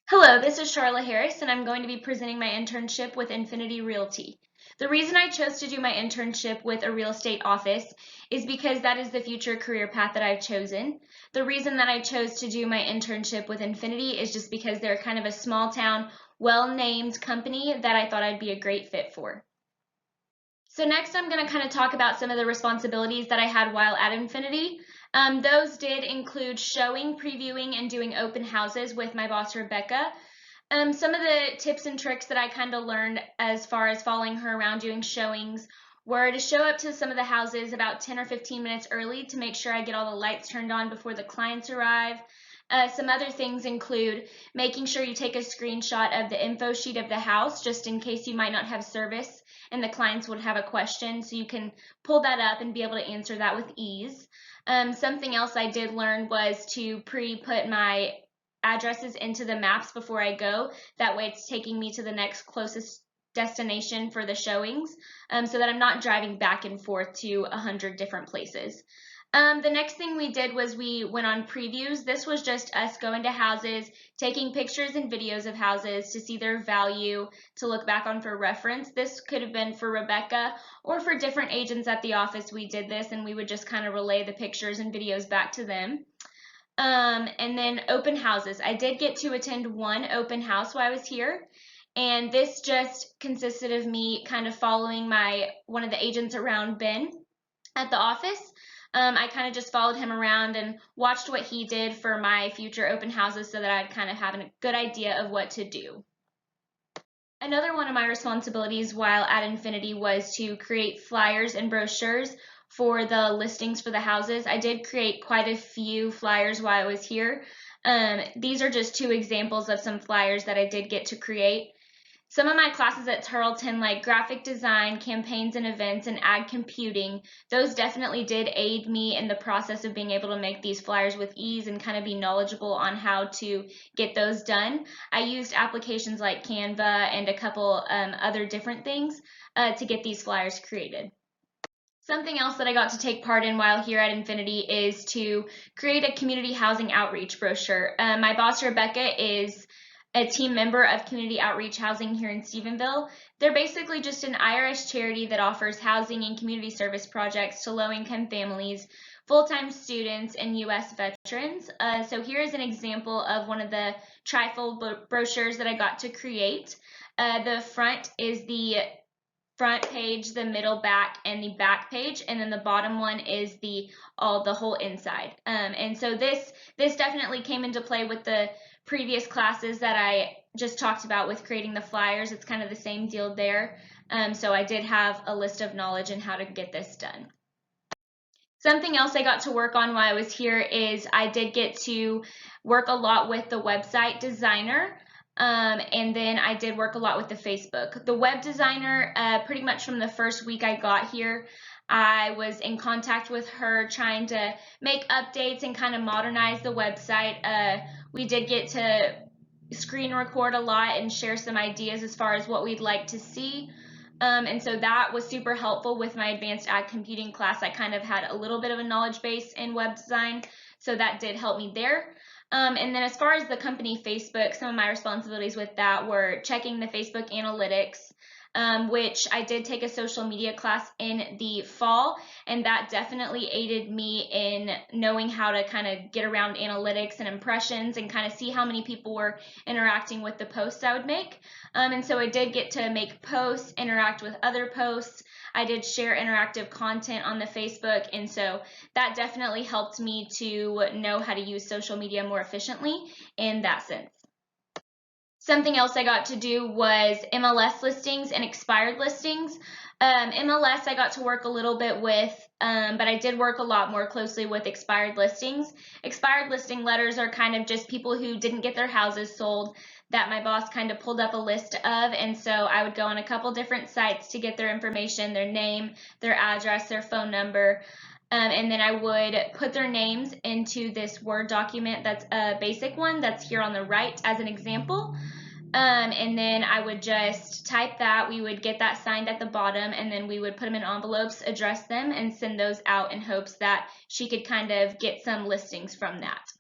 Hello, this is Sharla Harris, and I'm going to be presenting my internship with Infinity Realty. The reason I chose to do my internship with a real estate office is because that is the future career path that I've chosen. The reason that I chose to do my internship with Infinity is just because they're kind of a small town, well-named company that I thought I'd be a great fit for. So next I'm going to kind of talk about some of the responsibilities that I had while at Infinity. Those did include showing, previewing, and doing open houses with my boss, Rebecca. Some of the tips and tricks that I kind of learned as far as following her around doing showings were to show up to some of the houses about 10 or 15 minutes early to make sure I get all the lights turned on before the clients arrive. Some other things include making sure you take a screenshot of the info sheet of the house just in case you might not have service and the clients would have a question, so you can pull that up and be able to answer that with ease. Something else I did learn was to pre-put my addresses into the maps before I go. That way it's taking me to the next closest destination for the showings, so that I'm not driving back and forth to 100 different places. The next thing we did was we went on previews. This was just us going to houses, taking pictures and videos of houses to see their value, to look back on for reference. This could have been for Rebecca or for different agents at the office. We did this and we would just kind of relay the pictures and videos back to them. And then open houses. I did get to attend one open house while I was here. And this just consisted of me kind of following one of the agents around, Ben, at the office. I kind of just followed him around and watched what he did for my future open houses so that I'd kind of have a good idea of what to do. Another one of my responsibilities while at Infinity was to create flyers and brochures for the listings for the houses. I did create quite a few flyers while I was here. These are just two examples of some flyers that I did get to create. Some of my classes at Tarleton, like graphic design, campaigns and events, and ag computing, those definitely did aid me in the process of being able to make these flyers with ease and kind of be knowledgeable on how to get those done. I used applications like Canva and a couple other different things to get these flyers created. Something else that I got to take part in while here at Infinity is to create a community housing outreach brochure. My boss, Rebecca, is a team member of Community Outreach Housing here in Stephenville. They're basically just an IRS charity that offers housing and community service projects to low-income families, full-time students, and U.S. veterans. So here is an example of one of the trifold brochures that I got to create. The front is the front page, the middle back, and the back page, and then the bottom one is the whole inside. And so this definitely came into play with the previous classes that I just talked about with creating the flyers. It's kind of the same deal there. So I did have a list of knowledge in how to get this done. Something else I got to work on while I was here is I did get to work a lot with the website designer. And then I did work a lot with the Facebook. The web designer, pretty much from the first week I got here, I was in contact with her trying to make updates and kind of modernize the website. We did get to screen record a lot and share some ideas as far as what we'd like to see. And so that was super helpful with my advanced ag computing class. I kind of had a little bit of a knowledge base in web design, so that did help me there. And then as far as the company Facebook, some of my responsibilities with that were checking the Facebook analytics, which I did take a social media class in the fall, and that definitely aided me in knowing how to kind of get around analytics and impressions and kind of see how many people were interacting with the posts I would make. And so I did get to make posts, interact with other posts. I did share interactive content on the Facebook, and so that definitely helped me to know how to use social media more efficiently in that sense. Something else I got to do was MLS listings and expired listings. MLS I got to work a little bit with, but I did work a lot more closely with expired listings. Expired listing letters are kind of just people who didn't get their houses sold that my boss kind of pulled up a list of, and so I would go on a couple different sites to get their information, their name, their address, their phone number, and then I would put their names into this Word document that's a basic one that's here on the right as an example. And then I would just type that, we would get that signed at the bottom, and then we would put them in envelopes, address them, and send those out in hopes that she could kind of get some listings from that.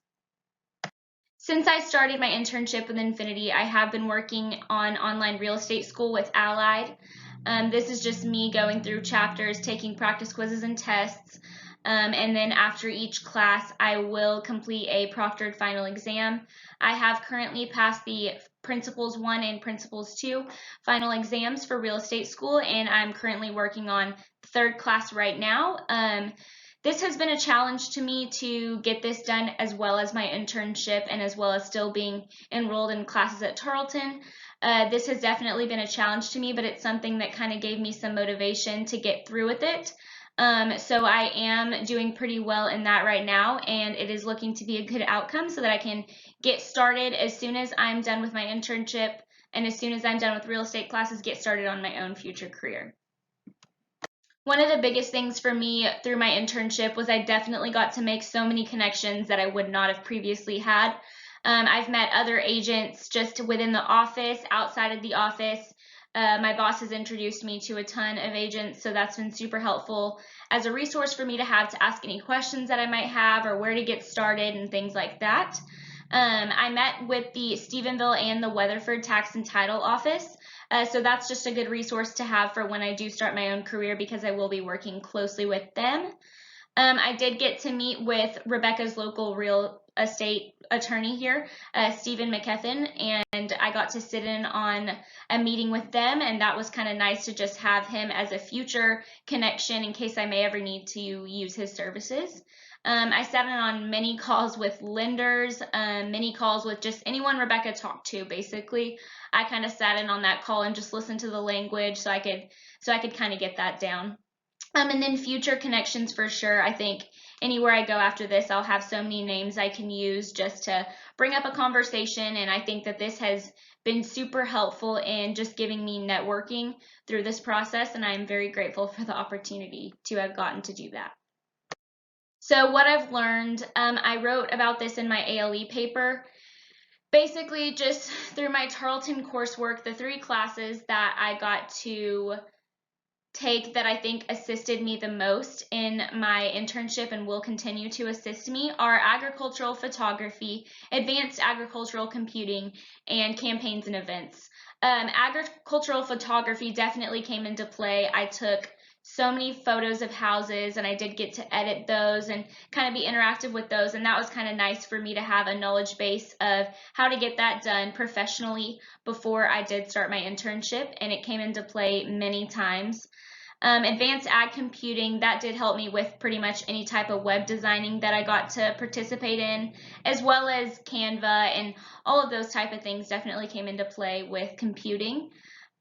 Since I started my internship with Infinity, I have been working on online real estate school with Allied. This is just me going through chapters, taking practice quizzes and tests, and then after each class, I will complete a proctored final exam. I have currently passed the Principles 1 and Principles 2 final exams for real estate school, and I'm currently working on the third class right now. This has been a challenge to me to get this done, as well as my internship and as well as still being enrolled in classes at Tarleton. This has definitely been a challenge to me, but it's something that kind of gave me some motivation to get through with it. So I am doing pretty well in that right now, and it is looking to be a good outcome so that I can get started as soon as I'm done with my internship and as soon as I'm done with real estate classes, get started on my own future career. One of the biggest things for me through my internship was I definitely got to make so many connections that I would not have previously had. I've met other agents just within the office, outside of the office. My boss has introduced me to a ton of agents, so that's been super helpful as a resource for me to have to ask any questions that I might have or where to get started and things like that. I met with the Stephenville and the Weatherford Tax and Title office. So that's just a good resource to have for when I do start my own career, because I will be working closely with them. I did get to meet with Rebecca's local real estate attorney here, Stephen McKethan, and I got to sit in on a meeting with them, and that was kind of nice to just have him as a future connection in case I may ever need to use his services. I sat in on many calls with lenders, many calls with just anyone Rebecca talked to, basically. I kind of sat in on that call and just listened to the language so I could kind of get that down. And then future connections for sure. I think anywhere I go after this, I'll have so many names I can use just to bring up a conversation, and I think that this has been super helpful in just giving me networking through this process, and I'm very grateful for the opportunity to have gotten to do that. So what I've learned, I wrote about this in my ALE paper. Basically, just through my Tarleton coursework, the 3 classes that I got to take that I think assisted me the most in my internship and will continue to assist me are agricultural photography, advanced agricultural computing, and campaigns and events. Agricultural photography definitely came into play. I took so many photos of houses, and I did get to edit those and kind of be interactive with those, and that was kind of nice for me to have a knowledge base of how to get that done professionally before I did start my internship, and it came into play many times. Advanced ag computing, that did help me with pretty much any type of web designing that I got to participate in, as well as Canva, and all of those type of things definitely came into play with computing.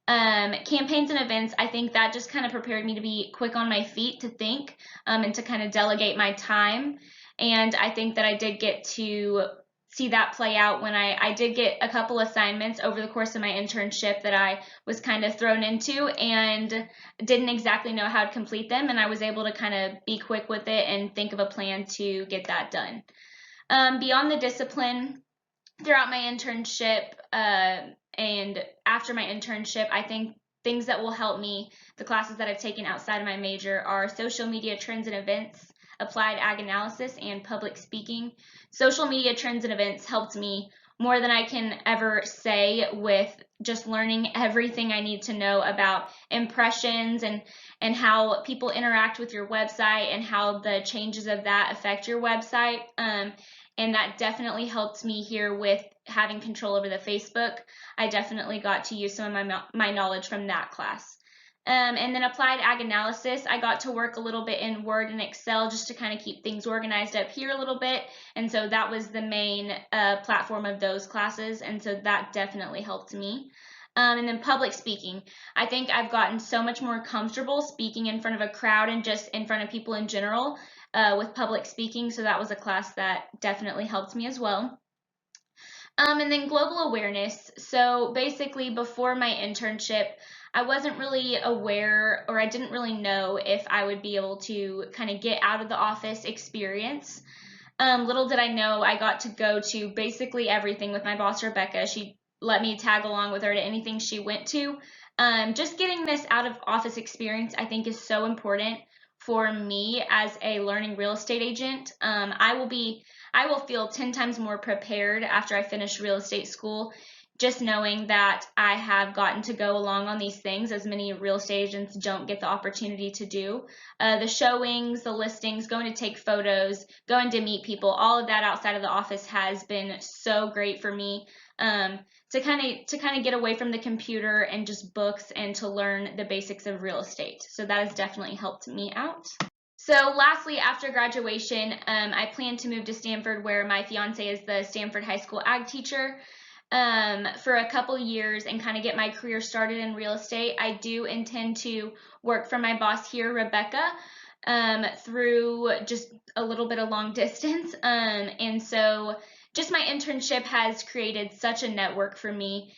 Campaigns and events, I think that just kind of prepared me to be quick on my feet, to think, and to kind of delegate my time. And I think that I did get to see that play out when I did get a couple assignments over the course of my internship that I was kind of thrown into and didn't exactly know how to complete them, and I was able to kind of be quick with it and think of a plan to get that done. Beyond the discipline, throughout my internship and after my internship, I think things that will help me, the classes that I've taken outside of my major, are social media trends and events, applied ag analysis, and public speaking. Social media trends and events helped me more than I can ever say with just learning everything I need to know about impressions and how people interact with your website and how the changes of that affect your website. And that definitely helped me here with having control over the Facebook. I definitely got to use some of my knowledge from that class. And then applied ag analysis, I got to work a little bit in Word and Excel just to kind of keep things organized up here a little bit. And so that was the main platform of those classes. And so that definitely helped me. And then public speaking. I think I've gotten so much more comfortable speaking in front of a crowd and just in front of people in general with public speaking. So that was a class that definitely helped me as well. And then global awareness. So basically before my internship, I wasn't really aware, or I didn't really know if I would be able to kind of get out of the office experience. Little did I know I got to go to basically everything with my boss, Rebecca. She let me tag along with her to anything she went to. Just getting this out of office experience, I think, is so important for me as a learning real estate agent. I I will feel 10 times more prepared after I finish real estate school, just knowing that I have gotten to go along on these things, as many real estate agents don't get the opportunity to do. The showings, the listings, going to take photos, going to meet people, all of that outside of the office has been so great for me. To kind of get away from the computer and just books and to learn the basics of real estate. So that has definitely helped me out. So lastly, after graduation, I plan to move to Stanford, where my fiance is the Stanford High School ag teacher, for a couple years and kind of get my career started in real estate. I do intend to work for my boss here, Rebecca, through just a little bit of long distance. And so just my internship has created such a network for me,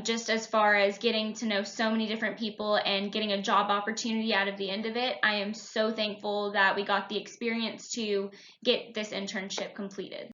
just as far as getting to know so many different people and getting a job opportunity out of the end of it. I am so thankful that we got the experience to get this internship completed.